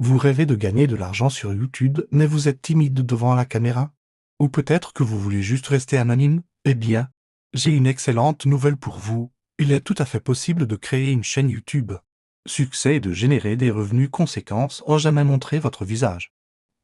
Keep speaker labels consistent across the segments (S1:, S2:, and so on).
S1: Vous rêvez de gagner de l'argent sur YouTube, mais vous êtes timide devant la caméra? Ou peut-être que vous voulez juste rester anonyme? Eh bien, j'ai une excellente nouvelle pour vous. Il est tout à fait possible de créer une chaîne YouTube. Succès et de générer des revenus conséquents sans jamais montrer votre visage.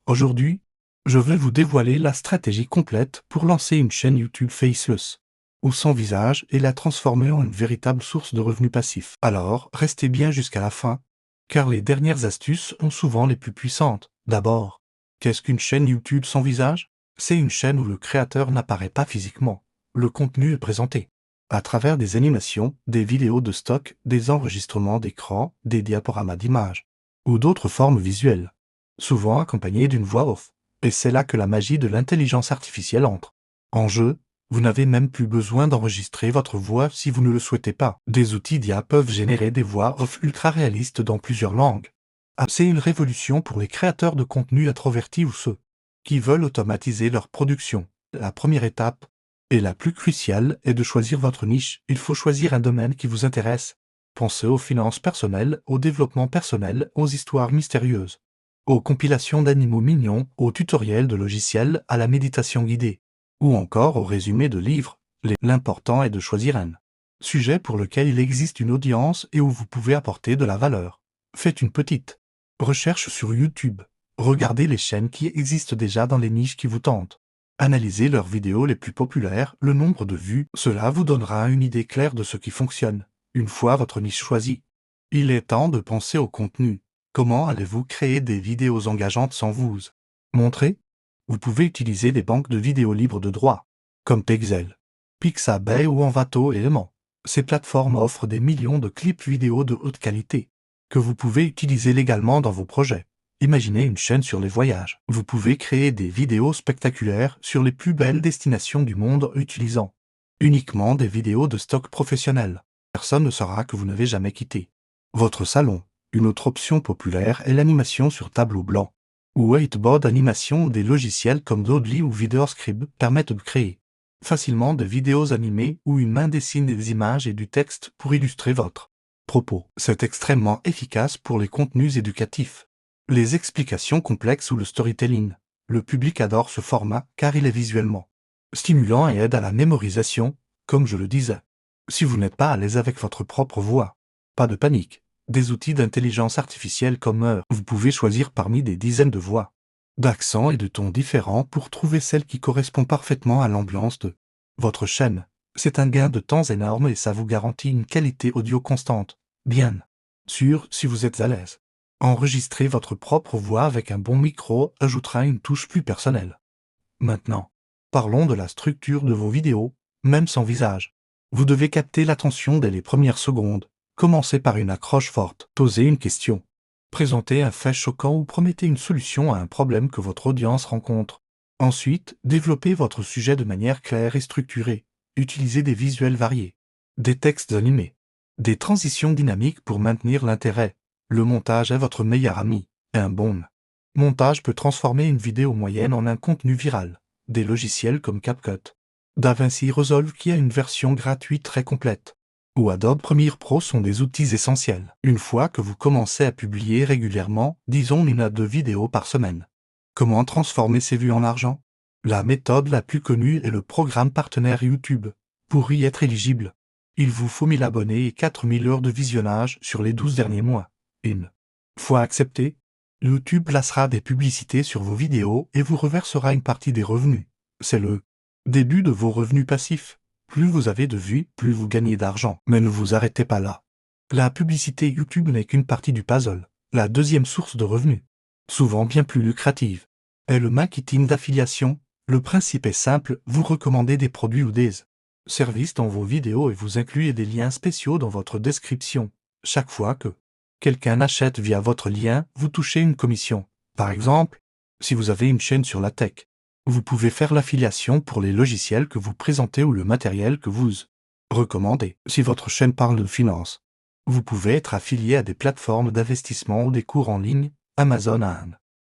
S1: Aujourd'hui, je vais vous dévoiler la stratégie complète pour lancer une chaîne YouTube faceless, ou sans visage, et la transformer en une véritable source de revenus passifs. Alors, restez bien jusqu'à la fin, car les dernières astuces sont souvent les plus puissantes. D'abord, qu'est-ce qu'une chaîne YouTube sans visage? C'est une chaîne où le créateur n'apparaît pas physiquement. Le contenu est présenté à travers des animations, des vidéos de stock, des enregistrements d'écran, des diaporamas d'images, ou d'autres formes visuelles, souvent accompagnées d'une voix off. Et c'est là que la magie de l'intelligence artificielle entre en jeu. Vous n'avez même plus besoin d'enregistrer votre voix si vous ne le souhaitez pas. Des outils d'IA peuvent générer des voix off ultra réalistes dans plusieurs langues. Ah, c'est une révolution pour les créateurs de contenu introvertis ou ceux qui veulent automatiser leur production. La première étape, et la plus cruciale, est de choisir votre niche. Il faut choisir un domaine qui vous intéresse. Pensez aux finances personnelles, au développement personnel, aux histoires mystérieuses, aux compilations d'animaux mignons, aux tutoriels de logiciels, à la méditation guidée, ou encore aux résumés de livres. L'important est de choisir un sujet pour lequel il existe une audience et où vous pouvez apporter de la valeur. Faites une petite recherche sur YouTube. Regardez les chaînes qui existent déjà dans les niches qui vous tentent. Analysez leurs vidéos les plus populaires, le nombre de vues. Cela vous donnera une idée claire de ce qui fonctionne. Une fois votre niche choisie, il est temps de penser au contenu. Comment allez-vous créer des vidéos engageantes sans vous montrer? Vous pouvez utiliser des banques de vidéos libres de droit, comme Pexel, Pixabay ou Envato Element. Ces plateformes offrent des millions de clips vidéo de haute qualité, que vous pouvez utiliser légalement dans vos projets. Imaginez une chaîne sur les voyages. Vous pouvez créer des vidéos spectaculaires sur les plus belles destinations du monde utilisant uniquement des vidéos de stock professionnel. Personne ne saura que vous n'avez jamais quitté votre salon. Une autre option populaire est l'animation sur tableau blanc, ou whiteboard animation. Des logiciels comme Dodly ou Videoscribe permettent de créer facilement des vidéos animées où une main dessine des images et du texte pour illustrer votre propos. C'est extrêmement efficace pour les contenus éducatifs, les explications complexes ou le storytelling. Le public adore ce format car il est visuellement stimulant et aide à la mémorisation, comme je le disais. Si vous n'êtes pas à l'aise avec votre propre voix, pas de panique. Des outils d'intelligence artificielle comme vous pouvez choisir parmi des dizaines de voix, d'accents et de tons différents pour trouver celle qui correspond parfaitement à l'ambiance de votre chaîne. C'est un gain de temps énorme et ça vous garantit une qualité audio constante. Bien sûr, si vous êtes à l'aise, enregistrer votre propre voix avec un bon micro ajoutera une touche plus personnelle. Maintenant, parlons de la structure de vos vidéos, même sans visage. Vous devez capter l'attention dès les premières secondes. Commencez par une accroche forte, posez une question, présentez un fait choquant ou promettez une solution à un problème que votre audience rencontre. Ensuite, développez votre sujet de manière claire et structurée. Utilisez des visuels variés, des textes animés, des transitions dynamiques pour maintenir l'intérêt. Le montage est votre meilleur ami. Un bon montage peut transformer une vidéo moyenne en un contenu viral. Des logiciels comme CapCut, DaVinci Resolve qui a une version gratuite très complète, ou Adobe Premiere Pro sont des outils essentiels. Une fois que vous commencez à publier régulièrement, disons une à 2 vidéos par semaine. Comment transformer ces vues en argent? La méthode la plus connue est le programme partenaire YouTube. Pour y être éligible, il vous faut 1000 abonnés et 4000 heures de visionnage sur les 12 derniers mois. Une fois accepté, YouTube placera des publicités sur vos vidéos et vous reversera une partie des revenus. C'est le début de vos revenus passifs. Plus vous avez de vues, plus vous gagnez d'argent. Mais ne vous arrêtez pas là. La publicité YouTube n'est qu'une partie du puzzle. La deuxième source de revenus, souvent bien plus lucrative, est le marketing d'affiliation. Le principe est simple, vous recommandez des produits ou des services dans vos vidéos et vous incluez des liens spéciaux dans votre description. Chaque fois que quelqu'un achète via votre lien, vous touchez une commission. Par exemple, si vous avez une chaîne sur la tech, vous pouvez faire l'affiliation pour les logiciels que vous présentez ou le matériel que vous recommandez. Si votre chaîne parle de finance, vous pouvez être affilié à des plateformes d'investissement ou des cours en ligne. Amazon a un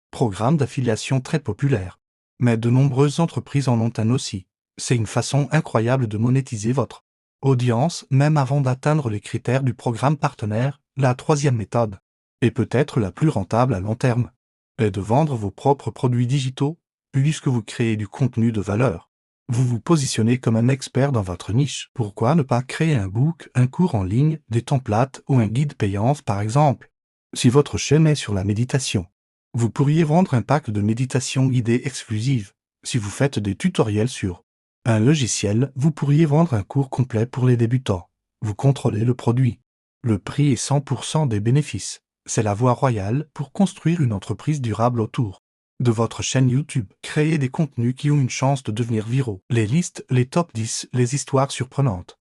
S1: programme d'affiliation très populaire, mais de nombreuses entreprises en ont un aussi. C'est une façon incroyable de monétiser votre audience, même avant d'atteindre les critères du programme partenaire. La troisième méthode et peut-être la plus rentable à long terme, est de vendre vos propres produits digitaux, puisque vous créez du contenu de valeur. Vous vous positionnez comme un expert dans votre niche. Pourquoi ne pas créer un book, un cours en ligne, des templates ou un guide payant par exemple? Si votre chaîne est sur la méditation, vous pourriez vendre un pack de méditation guidée exclusive. Si vous faites des tutoriels sur un logiciel, vous pourriez vendre un cours complet pour les débutants. Vous contrôlez le produit. Le prix est 100% des bénéfices. C'est la voie royale pour construire une entreprise durable autour de votre chaîne YouTube. Créez des contenus qui ont une chance de devenir viraux. Les listes, les top 10, les histoires surprenantes.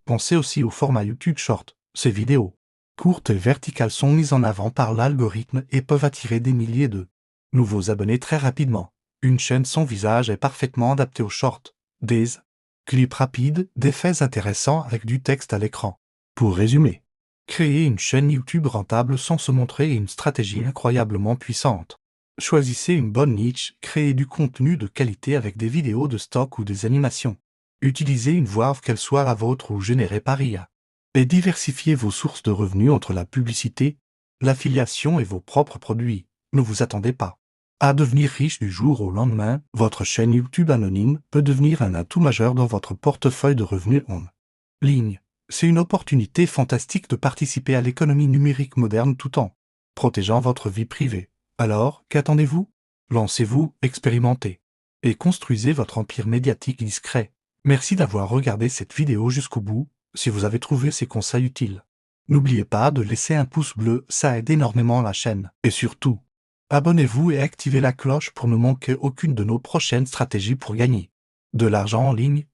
S1: Pensez aussi au format YouTube Short. Ces vidéos courtes et verticales sont mises en avant par l'algorithme et peuvent attirer des milliers de nouveaux abonnés très rapidement. Une chaîne sans visage est parfaitement adaptée aux shorts. Des clips rapides, des faits intéressants avec du texte à l'écran. Pour résumer, créer une chaîne YouTube rentable sans se montrer est une stratégie incroyablement puissante. Choisissez une bonne niche, créez du contenu de qualité avec des vidéos de stock ou des animations. Utilisez une voix qu'elle soit la vôtre ou générée par IA. Et diversifiez vos sources de revenus entre la publicité, l'affiliation et vos propres produits. Ne vous attendez pas à devenir riche du jour au lendemain. Votre chaîne YouTube anonyme peut devenir un atout majeur dans votre portefeuille de revenus en ligne. C'est une opportunité fantastique de participer à l'économie numérique moderne tout en protégeant votre vie privée. Alors, qu'attendez-vous? Lancez-vous, expérimentez et construisez votre empire médiatique discret. Merci d'avoir regardé cette vidéo jusqu'au bout. Si vous avez trouvé ces conseils utiles, n'oubliez pas de laisser un pouce bleu, ça aide énormément la chaîne. Et surtout, abonnez-vous et activez la cloche pour ne manquer aucune de nos prochaines stratégies pour gagner de l'argent en ligne.